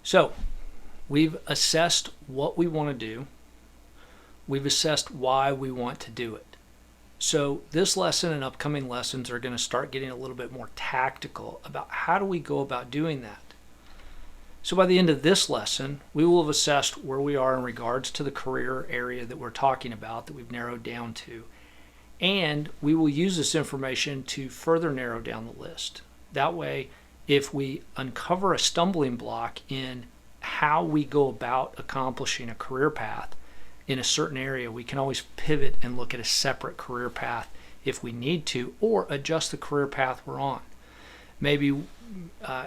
So we've assessed what we want to do. We've assessed why we want to do it. So this lesson and upcoming lessons are going to start getting a little bit more tactical about how do we go about doing that. So by the end of this lesson, we will have assessed where we are in regards to the career area that we're talking about, that we've narrowed down to. And we will use this information to further narrow down the list. That way, if we uncover a stumbling block in how we go about accomplishing a career path in a certain area, we can always pivot and look at a separate career path if we need to, or adjust the career path we're on. Maybe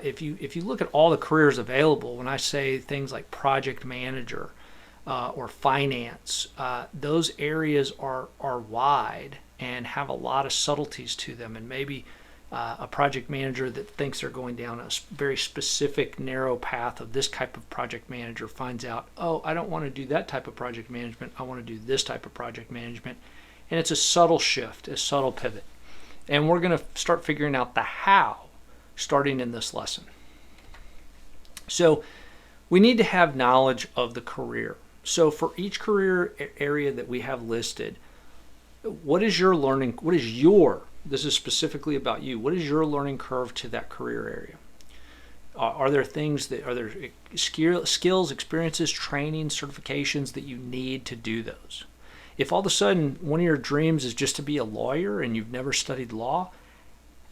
if you look at all the careers available, when I say things like project manager or finance, those areas are wide and have a lot of subtleties to them. And maybe a project manager that thinks they're going down a very specific narrow path of this type of project manager finds out, oh, I don't want to do that type of project management. I want to do this type of project management. And it's a subtle shift, a subtle pivot. And we're going to start figuring out the how starting in this lesson. So we need to have knowledge of the career. So for each career area that we have listed, this is specifically about you, what is your learning curve to that career area? Are there skills, experiences, training, certifications that you need to do those? If all of a sudden one of your dreams is just to be a lawyer and you've never studied law,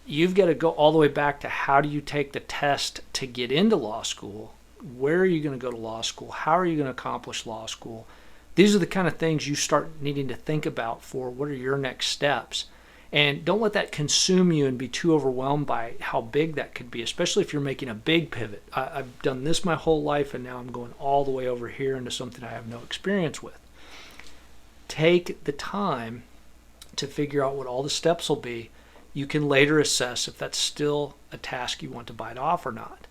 you've got to go all the way back to how do you take the test to get into law school? Where are you going to go to law school? How are you going to accomplish law school? These are the kind of things you start needing to think about for what are your next steps. And don't let that consume you and be too overwhelmed by how big that could be, especially if you're making a big pivot. I've done this my whole life and now I'm going all the way over here into something I have no experience with. Take the time to figure out what all the steps will be. You can later assess if that's still a task you want to bite off or not.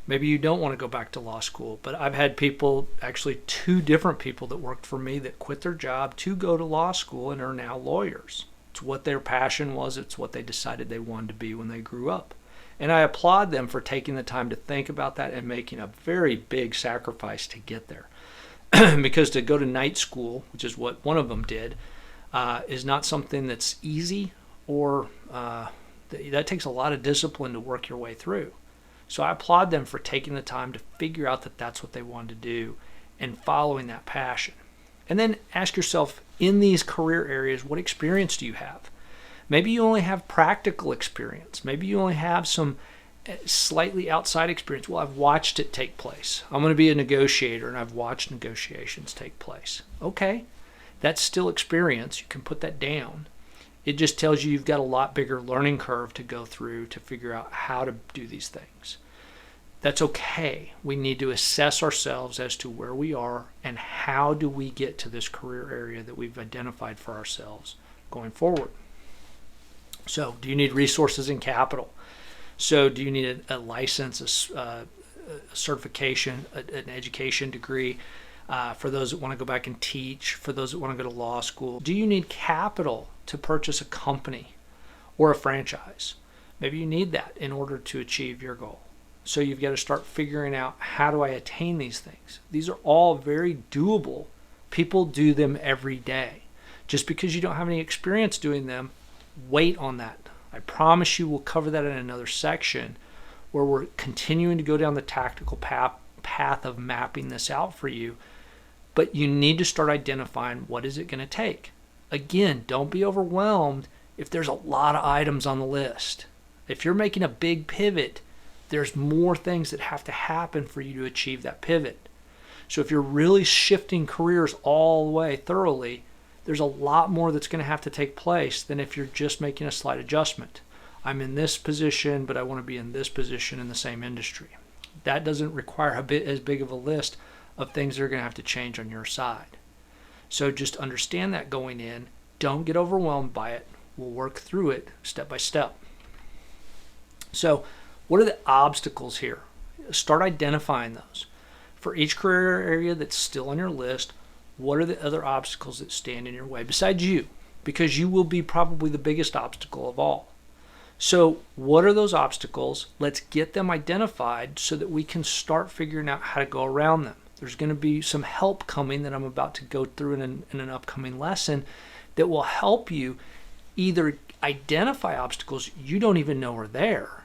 Maybe you don't want to go back to law school, but I've had people, actually 2 different people that worked for me that quit their job to go to law school and are now lawyers. It's what their passion was. It's what they decided they wanted to be when they grew up. And I applaud them for taking the time to think about that and making a very big sacrifice to get there. Because to go to night school, which is what one of them did, is not something that's easy, or that takes a lot of discipline to work your way through. So I applaud them for taking the time to figure out that that's what they wanted to do and following that passion. And then ask yourself, in these career areas, what experience do you have? Maybe you only have practical experience. Maybe you only have some slightly outside experience. Well, I've watched it take place. I'm going to be a negotiator and I've watched negotiations take place. Okay, that's still experience. You can put that down. It just tells you you've got a lot bigger learning curve to go through to figure out how to do these things. That's okay. We need to assess ourselves as to where we are and how do we get to this career area that we've identified for ourselves going forward. So do you need resources and capital? So do you need a license, a certification, an education degree for those that want to go back and teach, for those that want to go to law school? Do you need capital to purchase a company or a franchise? Maybe you need that in order to achieve your goal. So you've got to start figuring out, how do I attain these things? These are all very doable. People do them every day. Just because you don't have any experience doing them, wait on that. I promise you we'll cover that in another section where we're continuing to go down the tactical path of mapping this out for you. But you need to start identifying, what is it going to take? Again, don't be overwhelmed if there's a lot of items on the list. If you're making a big pivot, there's more things that have to happen for you to achieve that pivot. So if you're really shifting careers all the way thoroughly, there's a lot more that's going to have to take place than if you're just making a slight adjustment. I'm in this position, but I want to be in this position in the same industry. That doesn't require as big of a list of things that are going to have to change on your side. So just understand that going in. Don't get overwhelmed by it. We'll work through it step by step. So what are the obstacles here? Start identifying those. For each career area that's still on your list, what are the other obstacles that stand in your way besides you? Because you will be probably the biggest obstacle of all. So what are those obstacles? Let's get them identified so that we can start figuring out how to go around them. There's going to be some help coming that I'm about to go through in an upcoming lesson that will help you either identify obstacles you don't even know are there,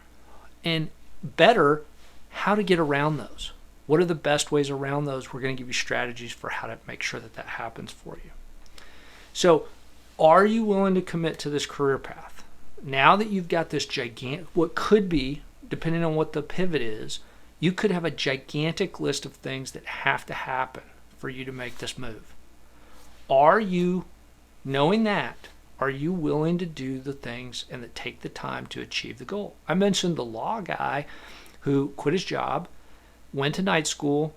and better, how to get around those. What are the best ways around those? We're going to give you strategies for how to make sure that that happens for you. So, are you willing to commit to this career path? Now that you've got this gigantic, what could be, depending on what the pivot is, you could have a gigantic list of things that have to happen for you to make this move. Are you, knowing that, are you willing to do the things and that take the time to achieve the goal? I mentioned the law guy who quit his job, went to night school,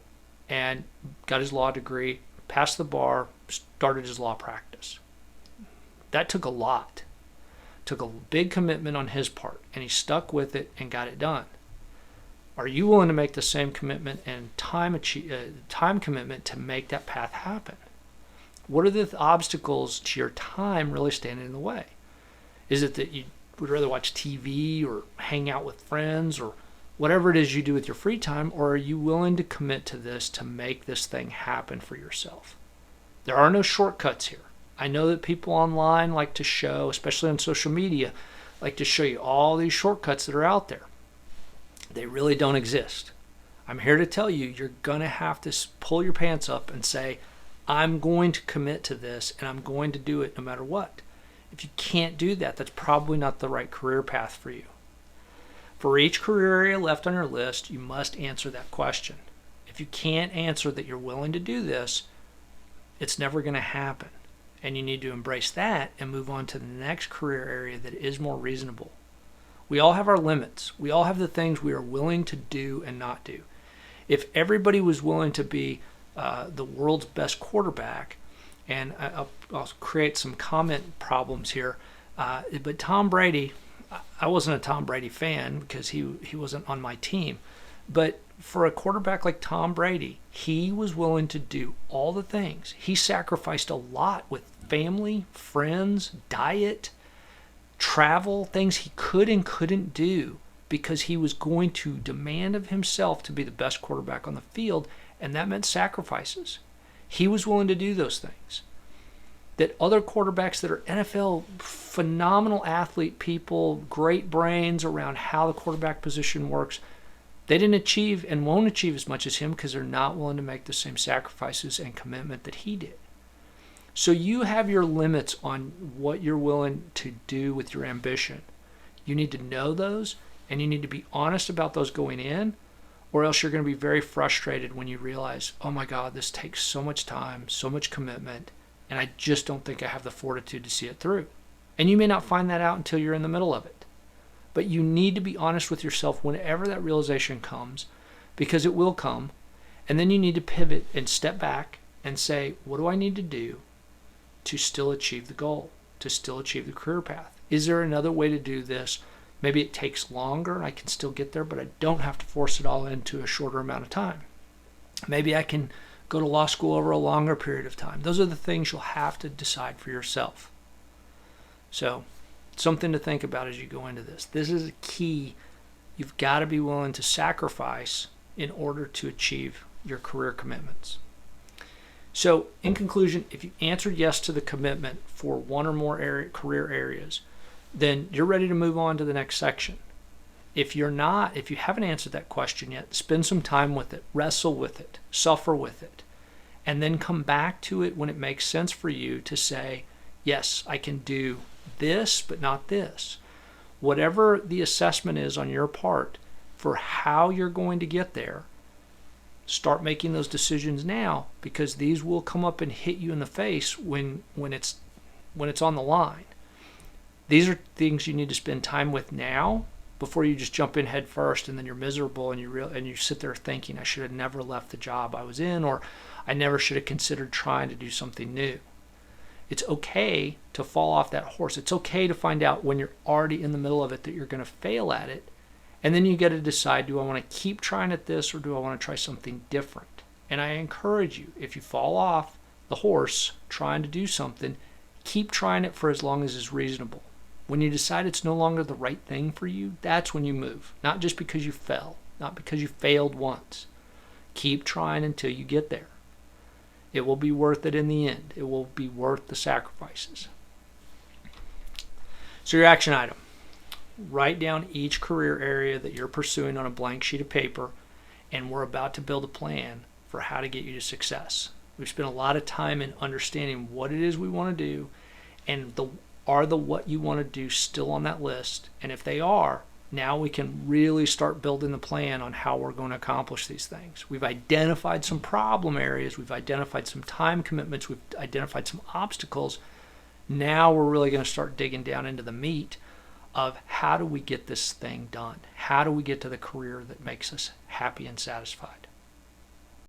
and got his law degree, passed the bar, started his law practice. That took a lot. Took a big commitment on his part, and he stuck with it and got it done. Are you willing to make the same commitment and time commitment to make that path happen? What are the obstacles to your time really standing in the way? Is it that you would rather watch TV or hang out with friends or whatever it is you do with your free time, or are you willing to commit to this to make this thing happen for yourself? There are no shortcuts here. I know that people online like to show, especially on social media, like to show you all these shortcuts that are out there. They really don't exist. I'm here to tell you, you're going to have to pull your pants up and say, I'm going to commit to this and I'm going to do it no matter what. If you can't do that, that's probably not the right career path for you. For each career area left on your list, you must answer that question. If you can't answer that you're willing to do this, it's never going to happen. And you need to embrace that and move on to the next career area that is more reasonable. We all have our limits. We all have the things we are willing to do and not do. If everybody was willing to be the world's best quarterback, and I'll create some comment problems here, but Tom Brady, I wasn't a Tom Brady fan because he wasn't on my team, but for a quarterback like Tom Brady, he was willing to do all the things. He sacrificed a lot with family, friends, diet, travel, things he could and couldn't do because he was going to demand of himself to be the best quarterback on the field, and that meant sacrifices. He was willing to do those things. That other quarterbacks that are NFL phenomenal athlete people, great brains around how the quarterback position works, they didn't achieve and won't achieve as much as him because they're not willing to make the same sacrifices and commitment that he did. So you have your limits on what you're willing to do with your ambition. You need to know those, and you need to be honest about those going in, or else you're going to be very frustrated when you realize, oh my God, this takes so much time, so much commitment, and I just don't think I have the fortitude to see it through. And you may not find that out until you're in the middle of it. But you need to be honest with yourself whenever that realization comes, because it will come, and then you need to pivot and step back and say, what do I need to do to still achieve the goal, to still achieve the career path? Is there another way to do this? Maybe it takes longer and I can still get there, but I don't have to force it all into a shorter amount of time. Maybe I can go to law school over a longer period of time. Those are the things you'll have to decide for yourself. So, something to think about as you go into this. This is a key. You've got to be willing to sacrifice in order to achieve your career commitments. So, in conclusion, if you answered yes to the commitment for one or more career areas, then you're ready to move on to the next section. If you're not, if you haven't answered that question yet, spend some time with it, wrestle with it, suffer with it, and then come back to it when it makes sense for you to say, yes, I can do this, but not this. Whatever the assessment is on your part for how you're going to get there, start making those decisions now, because these will come up and hit you in the face when it's on the line. These are things you need to spend time with now before you just jump in head first and then you're miserable and you sit there thinking, I should have never left the job I was in, or I never should have considered trying to do something new. It's okay to fall off that horse. It's okay to find out when you're already in the middle of it that you're going to fail at it. And then you got to decide, do I want to keep trying at this or do I want to try something different? And I encourage you, if you fall off the horse trying to do something, keep trying it for as long as is reasonable. When you decide it's no longer the right thing for you, that's when you move. Not just because you fell, not because you failed once. Keep trying until you get there. It will be worth it in the end. It will be worth the sacrifices. So your action item. Write down each career area that you're pursuing on a blank sheet of paper, and we're about to build a plan for how to get you to success. We've spent a lot of time in understanding what it is we want to do, and are the what you want to do still on that list? And if they are, now we can really start building the plan on how we're going to accomplish these things. We've identified some problem areas. We've identified some time commitments. We've identified some obstacles. Now we're really going to start digging down into the meat of how do we get this thing done? How do we get to the career that makes us happy and satisfied?